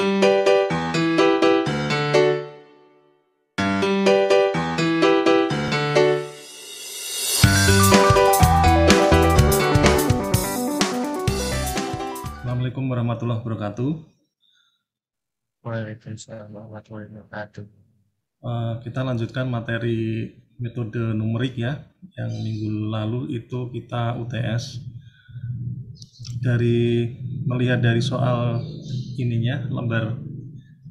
Assalamualaikum warahmatullahi wabarakatuh. Waalaikumsalam warahmatullahi wabarakatuh. Kita lanjutkan materi metode numerik ya. Yang minggu lalu itu kita UTS. Melihat dari soal ininya, lembar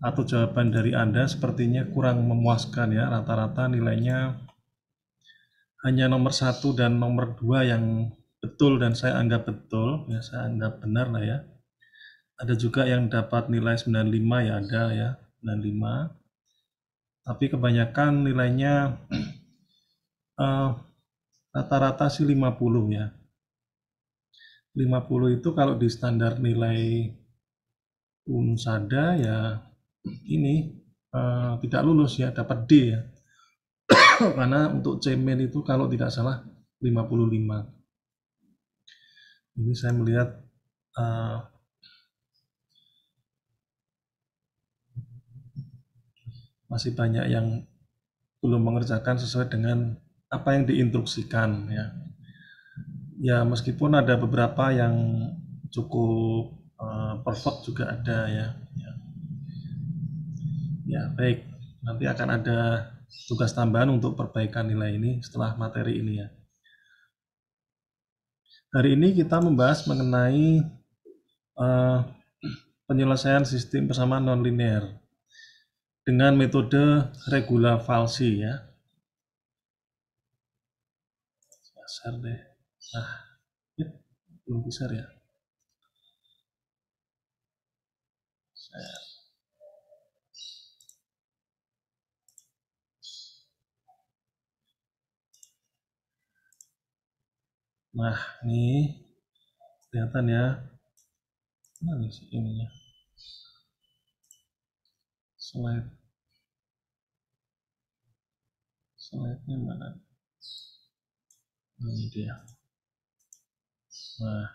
atau jawaban dari Anda sepertinya kurang memuaskan ya. Rata-rata nilainya hanya nomor 1 dan nomor 2 yang betul dan saya anggap betul, ya saya anggap benar lah ya. Ada juga yang dapat nilai 95 ya, ada ya, 95. Tapi kebanyakan nilainya rata-rata sih 50 ya. 50 itu kalau di standar nilai Unsada ya ini tidak lulus ya, dapat D ya. Karena untuk cemen itu kalau tidak salah 55. Ini saya melihat masih banyak yang belum mengerjakan sesuai dengan apa yang diinstruksikan ya. Ya meskipun ada beberapa yang cukup perfect juga ada ya. Ya baik, nanti akan ada tugas tambahan untuk perbaikan nilai ini setelah materi ini ya. Hari ini kita membahas mengenai penyelesaian sistem persamaan nonlinear dengan metode regula falsi ya. Share deh. Nah, ya, belum bisa ya. Nah, ini kelihatan ya. Mana sih ininya? Slide-nya mana? Ini dia. Nah,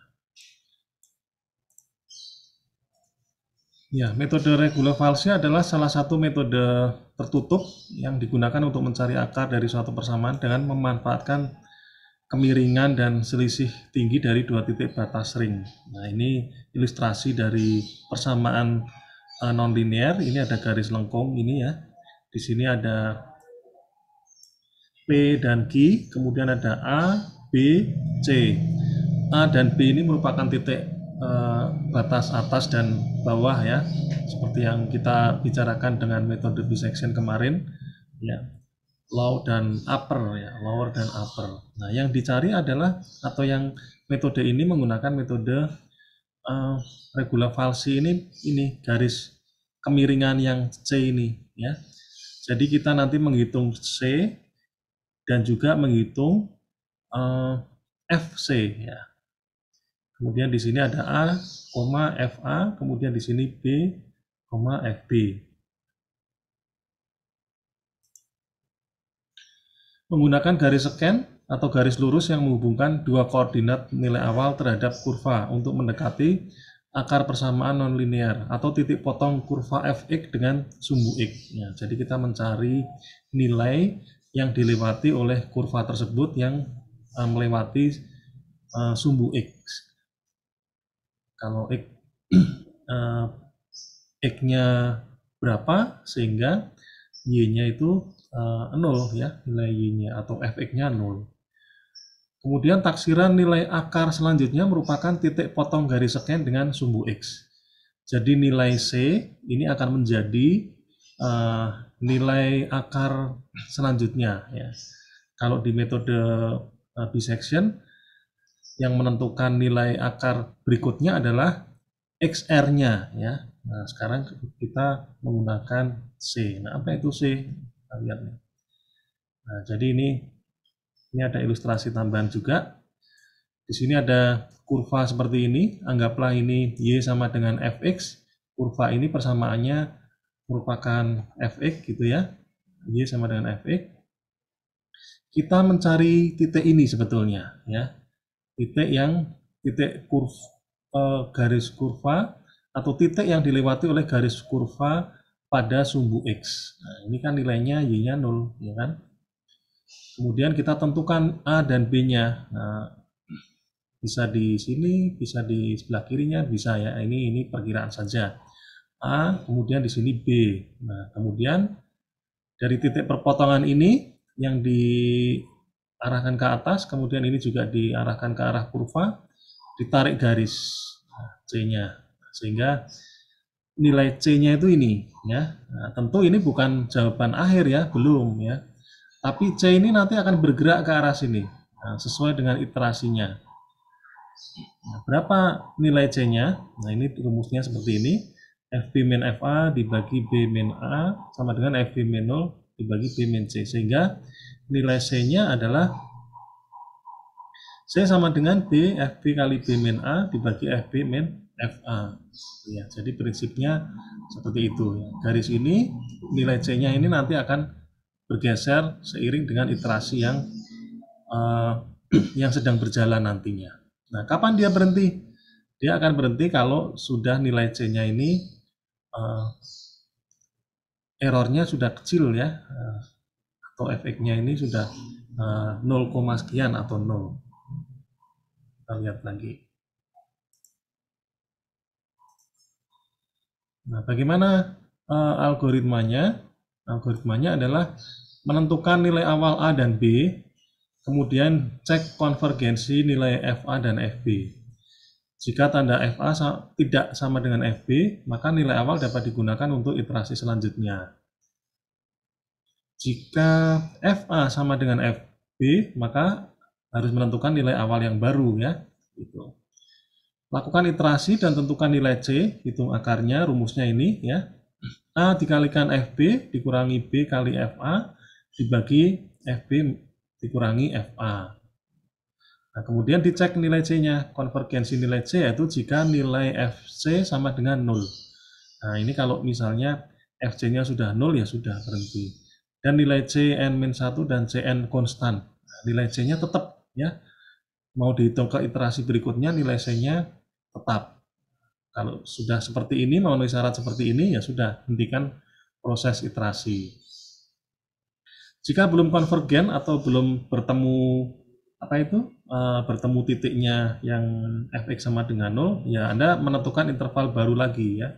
ya, metode regula falsi adalah salah satu metode tertutup yang digunakan untuk mencari akar dari suatu persamaan dengan memanfaatkan kemiringan dan selisih tinggi dari dua titik batas ring. Nah, ini ilustrasi dari persamaan nonlinear. Ini ada garis lengkung ini ya. Di sini ada P dan Q, kemudian ada A, B, C. A dan B ini merupakan titik batas atas dan bawah ya, seperti yang kita bicarakan dengan metode bisection kemarin ya, low dan upper ya, lower dan upper. Nah, yang dicari adalah atau yang metode ini menggunakan metode regula falsi ini garis kemiringan yang C ini ya. Jadi kita nanti menghitung C dan juga menghitung FC ya. Kemudian di sini ada A, FA, kemudian di sini B, FB. Menggunakan garis scan atau garis lurus yang menghubungkan dua koordinat nilai awal terhadap kurva untuk mendekati akar persamaan nonlinear atau titik potong kurva fx dengan sumbu x. Ya, jadi kita mencari nilai yang dilewati oleh kurva tersebut yang melewati sumbu x. Kalau x-nya berapa sehingga y-nya itu 0 ya, nilai y-nya atau fx-nya 0. Kemudian taksiran nilai akar selanjutnya merupakan titik potong garis scan dengan sumbu x. Jadi nilai C ini akan menjadi nilai akar selanjutnya ya. Kalau di metode bisection yang menentukan nilai akar berikutnya adalah XR-nya ya. Nah, sekarang kita menggunakan C. Nah, apa itu C? Kita lihat nih. Nah, jadi ini ada ilustrasi tambahan juga. Di sini ada kurva seperti ini. Anggaplah ini Y sama dengan Fx. Kurva ini persamaannya merupakan Fx gitu ya. Y sama dengan Fx. Kita mencari titik ini sebetulnya ya. Titik garis kurva atau titik yang dilewati oleh garis kurva pada sumbu X. Nah, ini kan nilainya Y-nya 0, ya kan? Kemudian kita tentukan A dan B-nya. Nah, bisa di sini, bisa di sebelah kirinya, bisa ya. Ini perkiraan saja. A, kemudian di sini B. Nah, kemudian dari titik perpotongan ini yang diarahkan ke atas, kemudian ini juga diarahkan ke arah kurva, ditarik garis C-nya. Sehingga nilai C-nya itu ini ya. Nah, tentu ini bukan jawaban akhir ya, belum ya. Tapi C ini nanti akan bergerak ke arah sini, nah, sesuai dengan iterasinya. Nah, berapa nilai C-nya? Nah, ini rumusnya seperti ini. FB min FA dibagi B min A sama dengan FB min 0 dibagi B min C. Sehingga nilai C-nya adalah C sama dengan B FB kali B min A dibagi FB min FA. Ya, jadi prinsipnya seperti itu. Garis ini, nilai C-nya ini nanti akan bergeser seiring dengan iterasi yang sedang berjalan nantinya. Nah, kapan dia berhenti? Dia akan berhenti kalau sudah nilai C-nya ini errornya sudah kecil ya, atau efeknya ini sudah 0, sekian atau 0. Kita lihat lagi. Nah, bagaimana algoritmanya? Algoritmanya adalah menentukan nilai awal A dan B, kemudian cek konvergensi nilai FA dan FB. Jika tanda FA tidak sama dengan FB, maka nilai awal dapat digunakan untuk iterasi selanjutnya. Jika FA sama dengan FB, maka harus menentukan nilai awal yang baru ya. Gitu. Lakukan iterasi dan tentukan nilai C, hitung akarnya, rumusnya ini ya. A dikalikan FB dikurangi B kali FA dibagi FB dikurangi FA. Nah, kemudian dicek nilai C-nya. Konvergensi nilai C yaitu jika nilai FC sama dengan 0. Nah, ini kalau misalnya FC-nya sudah 0 ya sudah berhenti. Dan nilai Cn-1 dan Cn konstan. Nah, nilai C-nya tetap ya. Mau dihitung ke iterasi berikutnya nilai C-nya tetap. Kalau sudah seperti ini, memenuhi syarat seperti ini, ya sudah, hentikan proses iterasi. Jika belum konvergen atau belum bertemu bertemu titiknya yang fx sama dengan 0, ya Anda menentukan interval baru lagi ya.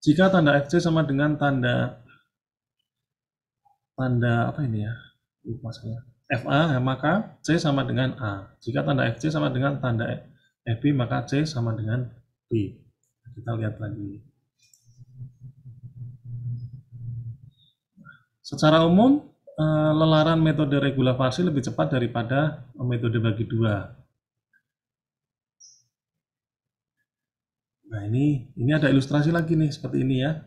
Jika tanda fc sama dengan tanda apa ini ya? Lupa saya. FA, maka C sama dengan A. Jika tanda fc sama dengan tanda FB, maka C sama dengan B. Kita lihat lagi. Secara umum, lelaran metode regularisasi lebih cepat daripada metode bagi dua. Nah, ini ada ilustrasi lagi nih, seperti ini ya.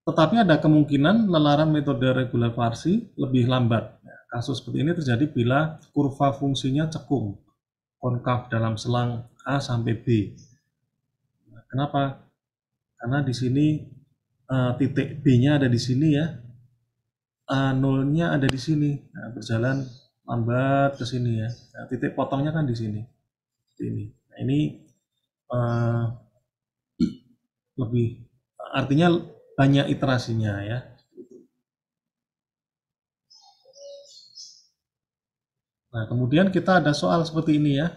Tetapi ada kemungkinan lelaran metode regularisasi lebih lambat. Kasus seperti ini terjadi bila kurva fungsinya cekung, konkav dalam selang A sampai B. Nah, kenapa? Karena di sini titik B-nya ada di sini ya. A0-nya ada di sini. Nah, berjalan lambat ke sini ya. Nah, titik potongnya kan di sini. Ini. Nah, ini lebih artinya banyak iterasinya ya. Nah, kemudian kita ada soal seperti ini ya.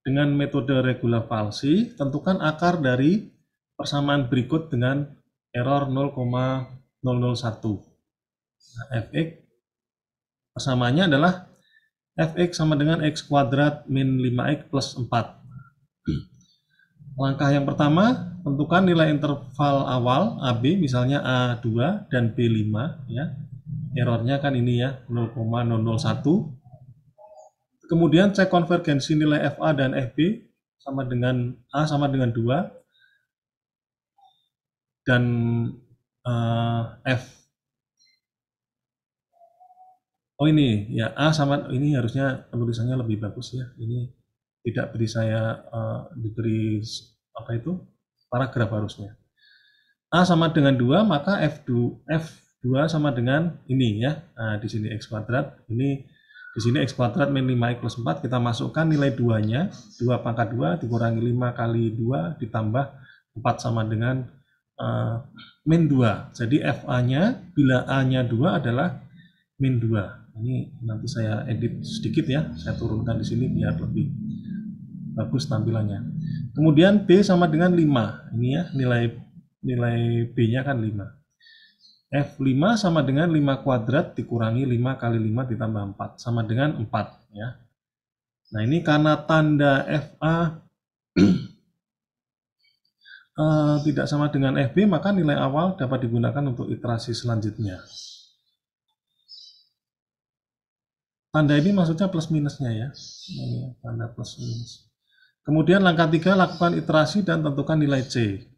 Dengan metode regularisasi, tentukan akar dari persamaan berikut dengan error 0,001. Nah, fx persamaannya adalah fx sama dengan x kuadrat min 5x plus 4. Langkah yang pertama, tentukan nilai interval awal AB, misalnya A2 dan B5 ya. Errornya kan ini ya, 0,001. Kemudian cek konvergensi nilai FA dan FB sama dengan A sama dengan 2 dan F. Oh ini ya, A sama ini harusnya penulisannya lebih bagus ya. Ini tidak beri saya diberi apa itu paragraf harusnya. A sama dengan 2, maka F2 sama dengan ini ya. Nah, di sini X kuadrat, ini Di sini X kuadrat min 5X plus 4, kita masukkan nilai 2-nya, 2 pangkat 2 dikurangi 5 kali 2 ditambah 4 sama dengan min 2. Jadi FA-nya, bila A-nya 2 adalah min 2. Ini nanti saya edit sedikit ya, saya turunkan di sini biar lebih bagus tampilannya. Kemudian B sama dengan 5. Ini ya, nilai B-nya kan 5. F5 sama dengan 5 kuadrat dikurangi 5 kali 5 ditambah 4. Sama dengan 4. Ya. Nah ini karena tanda FA tidak sama dengan FB, maka nilai awal dapat digunakan untuk iterasi selanjutnya. Tanda ini maksudnya plus minusnya ya. Ini tanda plus minus. Kemudian langkah 3, lakukan iterasi dan tentukan nilai C.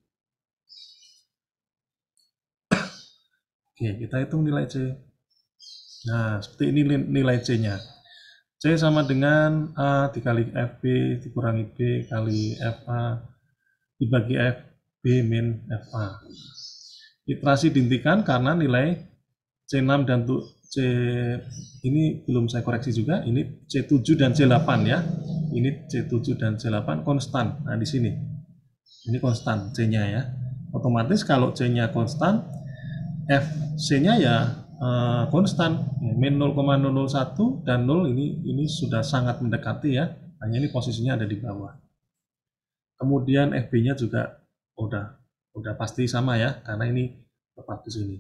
Oke, kita hitung nilai C. Nah, seperti ini nilai C-nya. C sama dengan A dikali FB dikurangi B kali FA dibagi FB min FA. Iterasi dihentikan karena nilai C6 dan C ini belum saya koreksi juga. Ini C7 dan C8 ya. Ini C7 dan C8 konstan. Nah, di sini. Ini konstan C-nya ya. Otomatis kalau C-nya konstan, FC-nya ya konstan, min 0,001 dan 0 ini sudah sangat mendekati ya, hanya ini posisinya ada di bawah. Kemudian FB-nya juga udah pasti sama ya, karena ini tepat di sini.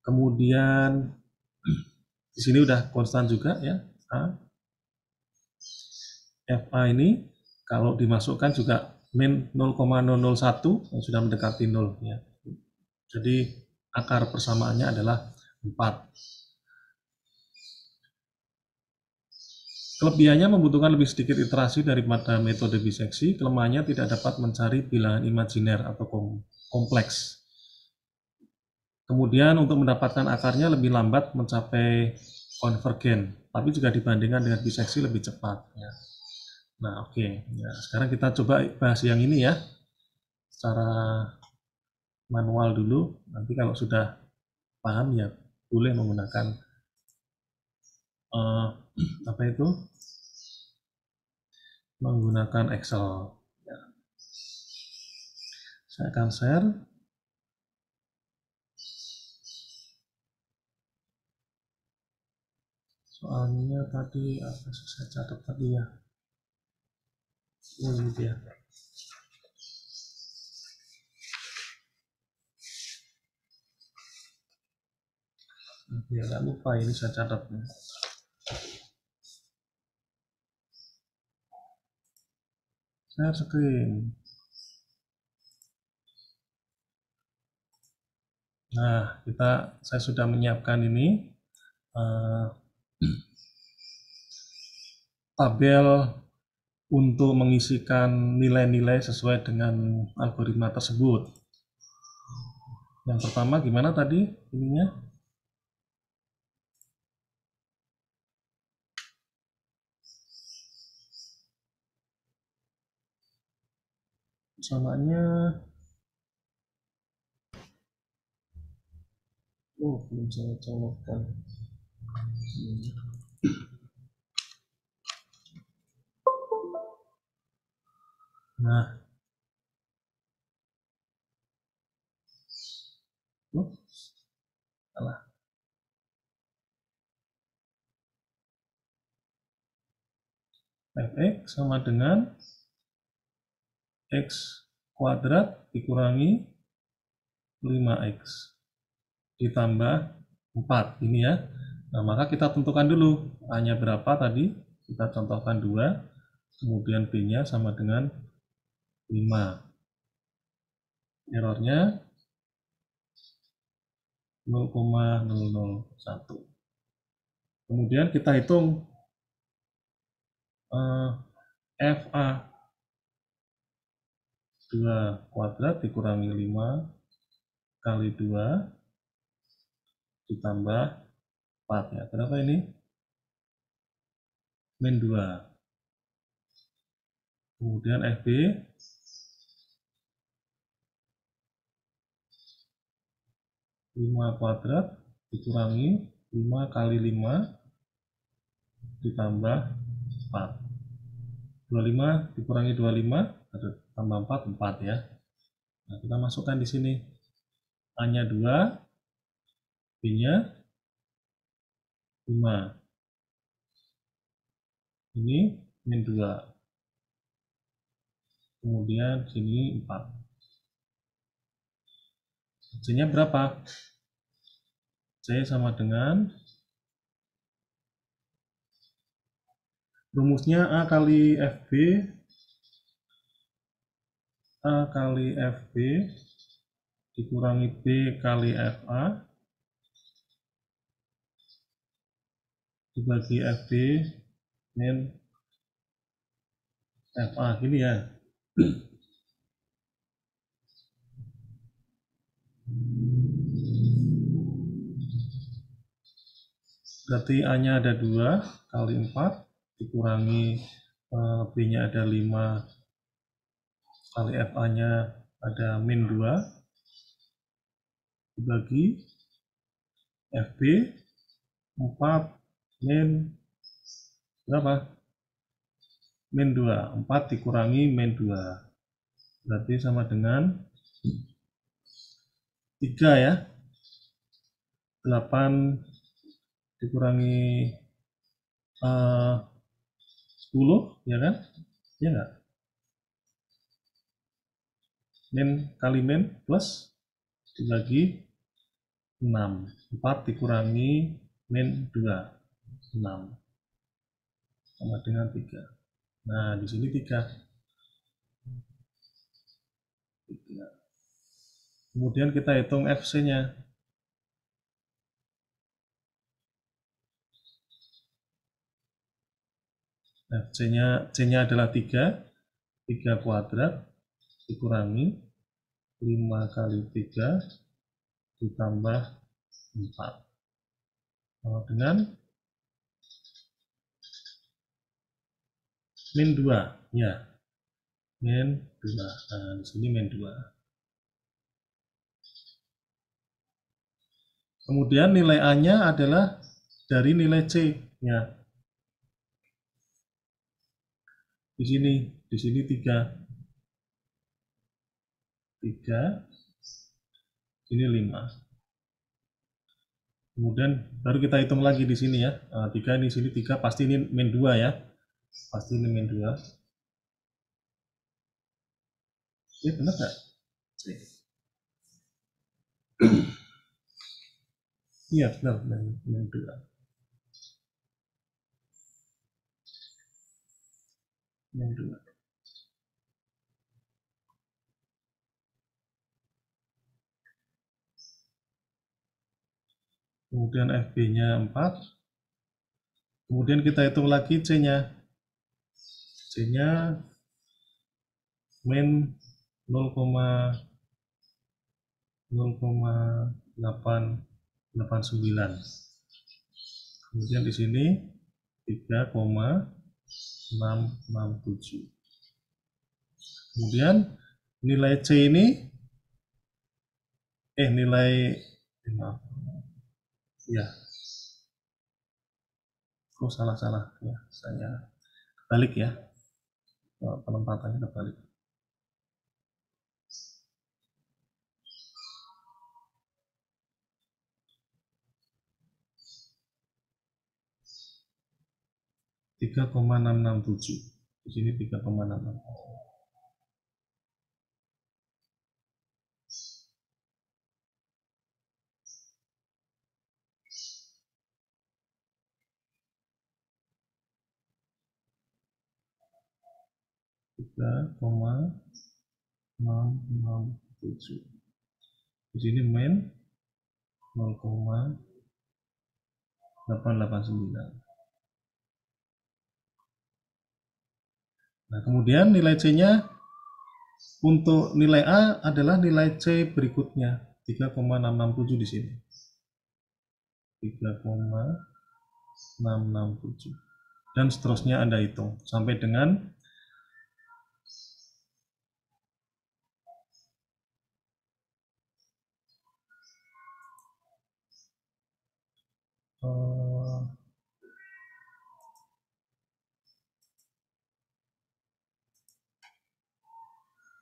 Kemudian di sini udah konstan juga ya, FA ini kalau dimasukkan juga min 0,001 yang sudah mendekati 0 ya. Jadi akar persamaannya adalah 4. Kelebihannya membutuhkan lebih sedikit iterasi daripada metode biseksi. Kelemahannya tidak dapat mencari bilangan imajiner atau kompleks. Kemudian untuk mendapatkan akarnya lebih lambat mencapai konvergen, tapi juga dibandingkan dengan biseksi lebih cepat. Ya. Nah oke, ya, sekarang kita coba bahas yang ini ya, secara manual dulu. Nanti kalau sudah paham ya boleh menggunakan apa itu? Menggunakan Excel. Ya. Saya akan share. Soalnya tadi apa sih saya catat tadi ya? Ini dia. Ya nggak lupa ini saya catatnya. Share screen. Nah, saya sudah menyiapkan ini tabel untuk mengisikan nilai-nilai sesuai dengan algoritma tersebut. Yang pertama gimana tadi ininya? Samaannya belum saya colokkan. Nah, salah. Fx sama dengan X kuadrat dikurangi 5X ditambah 4 ini ya. Nah, maka kita tentukan dulu A-nya berapa tadi, kita contohkan 2, kemudian B-nya sama dengan 5. Errornya 0,001. Kemudian kita hitung FA 2 kuadrat dikurangi 5 kali 2 ditambah 4 ya. Berapa ini? Min 2. Kemudian FB 5 kuadrat dikurangi 5 kali 5 ditambah 4. 25 dikurangi 25 ada tambah 4, 4 ya. Nah, kita masukkan di sini. A-nya 2, B-nya 5. Ini min 2. Kemudian sini 4. C-nya berapa? C sama dengan rumusnya A kali FB, A kali FB dikurangi B kali FA dibagi FB min FA, gini ya. Berarti A-nya ada 2 kali 4 dikurangi B-nya ada 5 kali FA-nya ada min 2 dibagi FB 4 min berapa? Min 2. 4 dikurangi min 2. Berarti sama dengan 3 ya. 8 dikurangi 10 ya kan? Ya enggak? Min kali min plus dibagi 6. 4 dikurangi min 2. 6. Sama dengan 3. Nah, di sini 3. Kemudian kita hitung FC-nya. Nah, C-nya adalah 3. 3 kuadrat dikurangi 5 kali 3 ditambah 4. Sama dengan min 2. Ya, min 2. Nah, di sini min 2. Kemudian nilai A-nya adalah dari nilai C. Ya. Di sini 3. 3. Sini 5. Kemudian baru kita hitung lagi di sini ya. 3 di sini 3, pasti ini min 2 ya. Pasti ini min 2. Ini benar nggak? Iya, benar, min 2. Min 2. Kemudian FB-nya 4. Kemudian kita hitung lagi C-nya. C-nya min 0,889. Kemudian di sini 3,667. Kemudian nilai C ini nilai ya. Oh, salah ya, saya balik ya. Penempatannya terbalik. Tiga 667. Di sini 3,66. Tiga 667. Di sini min 0,889. Nah, kemudian nilai C-nya untuk nilai A adalah nilai C berikutnya, 3,667 di sini. 3,667. Dan seterusnya Anda hitung sampai dengan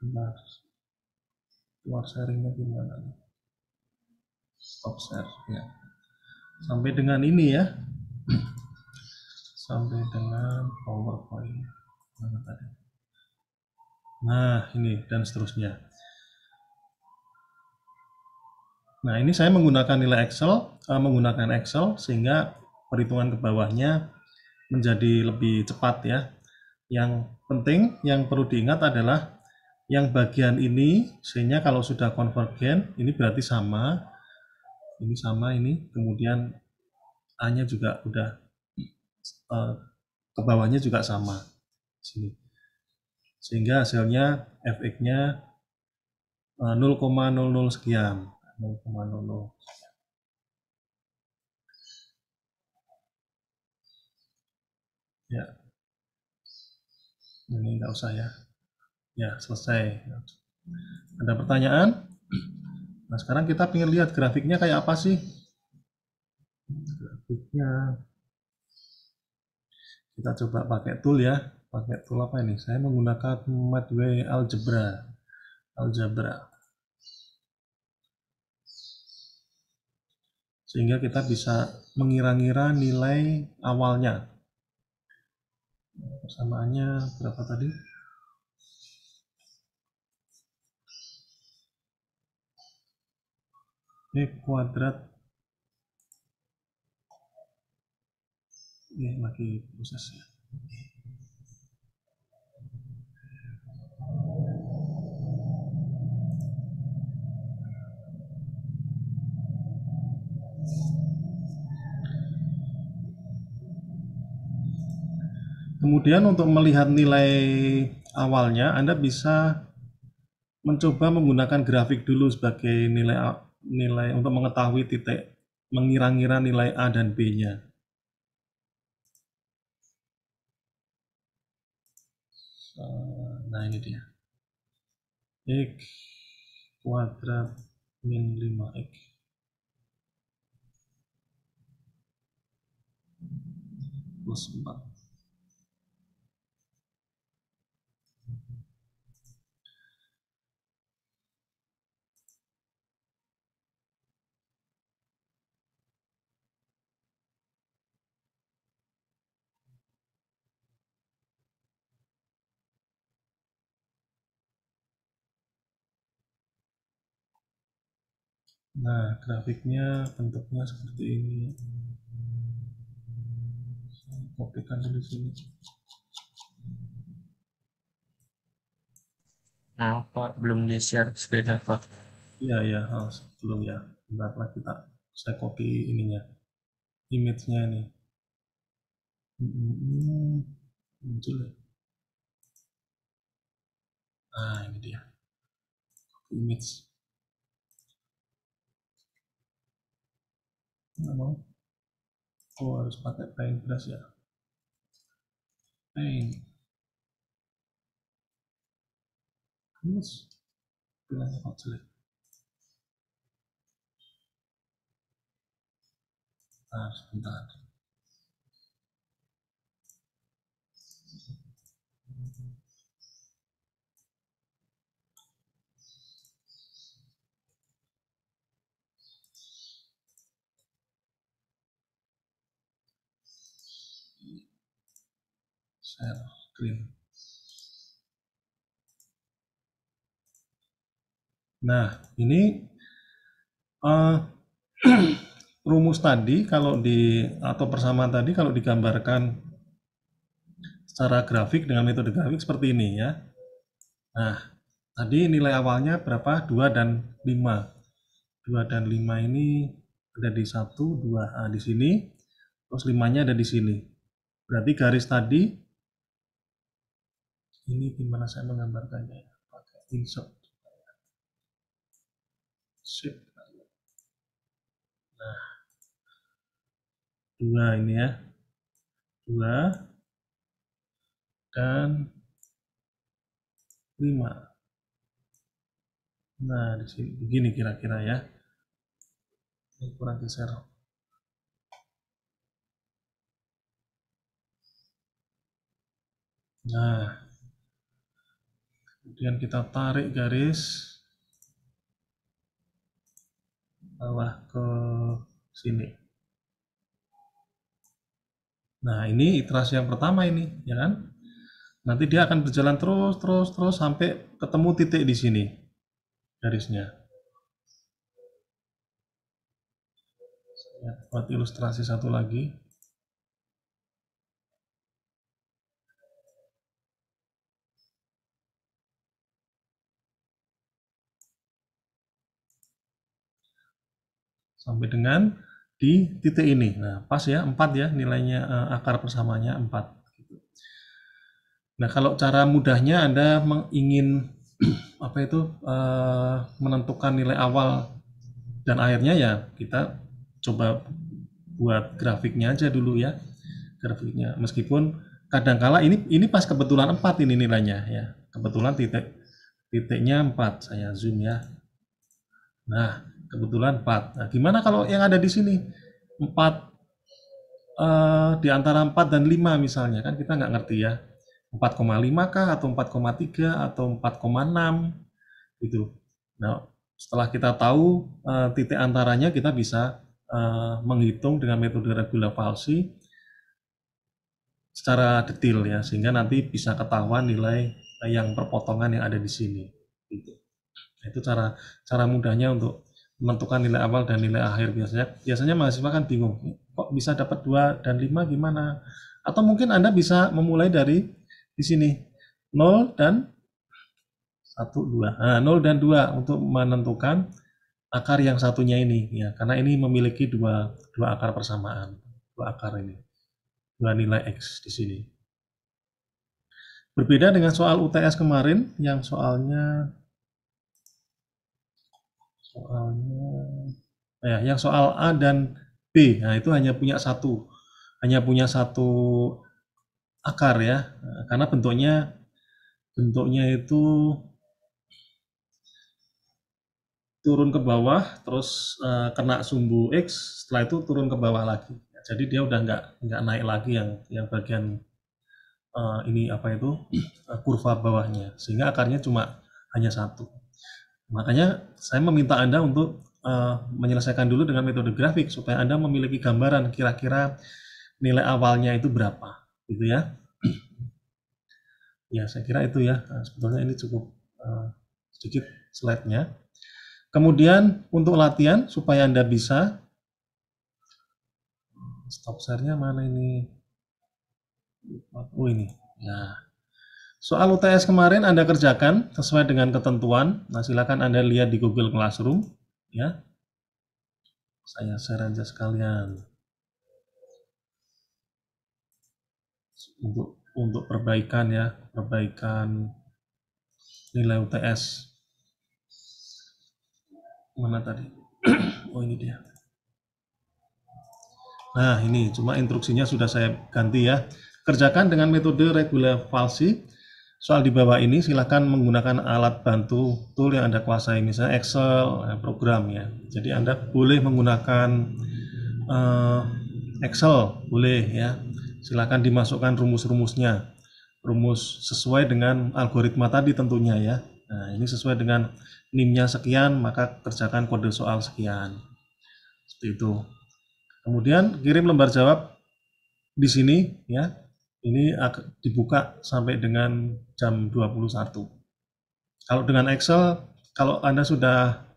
Bentar, keluar sharingnya gimana nih? Stop share ya. Sampai dengan ini ya, sampai dengan PowerPoint. Mana tadi? Nah, ini dan seterusnya. Nah, ini saya menggunakan nilai menggunakan Excel sehingga perhitungan ke bawahnya menjadi lebih cepat ya. Yang penting yang perlu diingat adalah yang bagian ini, sehingga kalau sudah konvergen ini berarti sama, ini kemudian A-nya juga udah ke bawahnya juga sama sini. Sehingga hasilnya fx-nya 0,00 sekian, 0,00. Ya, ini nggak usah ya. Ya, selesai. Ada pertanyaan? Nah, sekarang kita ingin lihat grafiknya kayak apa sih? Grafiknya kita coba pakai tool ya. Pakai tool apa ini? Saya menggunakan Mathway Algebra. Sehingga kita bisa mengira-ngira nilai awalnya. Persamaannya berapa tadi? Ini kuadrat. Ini lagi proses ya. Kemudian untuk melihat nilai awalnya, Anda bisa mencoba menggunakan grafik dulu sebagai nilai untuk mengetahui titik, mengira-ngira nilai A dan B-nya. Nah, ini dia. X kuadrat min 5X plus 4. Nah, grafiknya bentuknya seperti ini. Saya kopikan di sini. Nah, Pak, belum di-share screen Pak. Iya, ya, belum ya. Bentar lagi saya copy ininya, image-nya ini. Muncul ya. Nah, ini dia. Image. Nggak mau. Oh, harus pakai paintbrush ya. Paint. Terus, bilangnya kok jelek. Nah, sebentar. Share screen. Nah, ini rumus tadi atau persamaan tadi kalau digambarkan secara grafik dengan metode grafik seperti ini ya. Nah, tadi nilai awalnya berapa? 2 dan 5. 2 dan 5 ini ada di 1, 2 di sini. Terus 5-nya ada di sini. Berarti garis tadi ini gimana saya menggambarkannya ya? Pakai insert. Shape. Nah, 2 ini ya. 2 dan 5. Nah, di sini begini kira-kira ya. Ini kurang geser. Nah, Kemudian kita tarik garis bawah ke sini. Nah, ini iterasi yang pertama ini, ya kan? Nanti dia akan berjalan terus sampai ketemu titik di sini garisnya. Ya, buat ilustrasi satu lagi. Sampai dengan di titik ini. Nah, pas ya, 4 ya nilainya, akar persamanya 4. Nah, kalau cara mudahnya Anda ingin apa itu menentukan nilai awal dan akhirnya, ya kita coba buat grafiknya aja dulu ya, grafiknya. Meskipun kadangkala ini pas kebetulan 4 ini nilainya ya, kebetulan titiknya 4, saya zoom ya. Nah, kebetulan 4. Nah, gimana kalau yang ada di sini 4, di antara 4 dan 5 misalnya, kan kita nggak ngerti ya, 4,5 kah atau 4,3 atau 4,6 gitu. Nah, setelah kita tahu titik antaranya, kita bisa menghitung dengan metode regular-Falsi secara detail ya, sehingga nanti bisa ketahuan nilai yang perpotongan yang ada di sini. Gitu. Nah, itu cara mudahnya untuk menentukan nilai awal dan nilai akhir. Biasanya mahasiswa kan bingung, kok bisa dapat 2 dan 5 gimana? Atau mungkin Anda bisa memulai dari di sini 0 dan 1, 2. Nah, 0 dan 2 untuk menentukan akar yang satunya ini ya, karena ini memiliki dua akar persamaan, dua akar ini, dua nilai X di sini. Berbeda dengan soal UTS kemarin yang soalnya yang soal A dan B. Nah, itu hanya punya satu akar ya, karena bentuknya itu turun ke bawah terus kena sumbu X, setelah itu turun ke bawah lagi. Jadi dia udah nggak naik lagi yang bagian ini apa itu kurva bawahnya, sehingga akarnya hanya satu. Makanya saya meminta Anda untuk menyelesaikan dulu dengan metode grafik supaya Anda memiliki gambaran kira-kira nilai awalnya itu berapa, gitu ya. Ya, saya kira itu ya. Nah, sebetulnya ini cukup sedikit slide-nya. Kemudian untuk latihan supaya Anda bisa stop share-nya mana ini? Oh ini. Ya. Soal UTS kemarin Anda kerjakan sesuai dengan ketentuan. Nah, silakan Anda lihat di Google Classroom ya. Saya share aja sekalian. Untuk perbaikan ya, perbaikan nilai UTS. Mana tadi? Oh, ini dia. Nah, ini cuma instruksinya sudah saya ganti ya. Kerjakan dengan metode regular-Falsi. Soal di bawah ini silahkan menggunakan alat bantu tool yang Anda kuasai, misalnya Excel, program ya. Jadi Anda boleh menggunakan Excel, boleh ya. Silahkan dimasukkan rumus-rumusnya. Rumus sesuai dengan algoritma tadi tentunya ya. Nah, ini sesuai dengan NIM-nya sekian, maka kerjakan kode soal sekian. Seperti itu. Kemudian kirim lembar jawab di sini ya. Ini dibuka sampai dengan jam 21. Kalau dengan Excel, kalau Anda sudah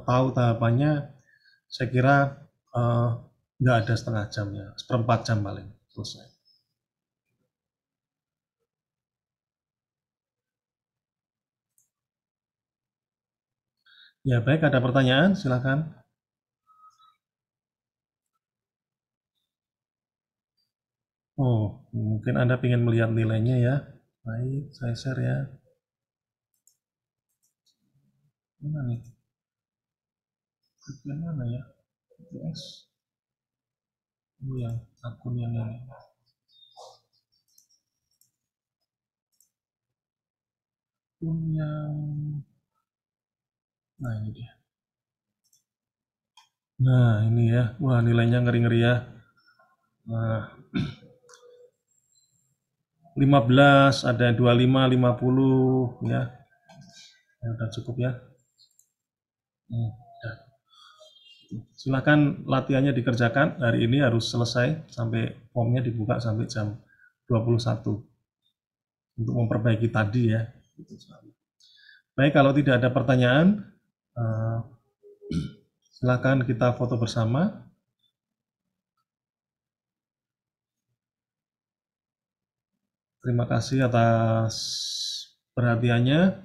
tahu tahapannya, saya kira nggak ada setengah jam ya, seperempat jam paling selesai. Ya baik, ada pertanyaan silakan. Oh, mungkin Anda ingin melihat nilainya ya. Baik, saya share ya. Mana nih? Bagian mana ya? PS. Oh, yang akun yang ini. Akun yang... Nah, ini dia. Nah, ini ya. Wah, nilainya ngeri-ngeri ya. Nah, 15, ada 25, 50 ya. Ya, udah cukup ya. Ya. Silakan latihannya dikerjakan. Hari ini harus selesai sampai formnya dibuka sampai jam 21 untuk memperbaiki tadi ya. Baik, kalau tidak ada pertanyaan, silakan kita foto bersama. Terima kasih atas perhatiannya.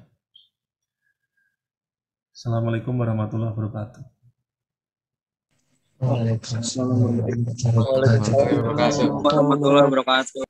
Assalamualaikum warahmatullahi wabarakatuh. Waalaikumsalam. Waalaikumsalam warahmatullahi wabarakatuh.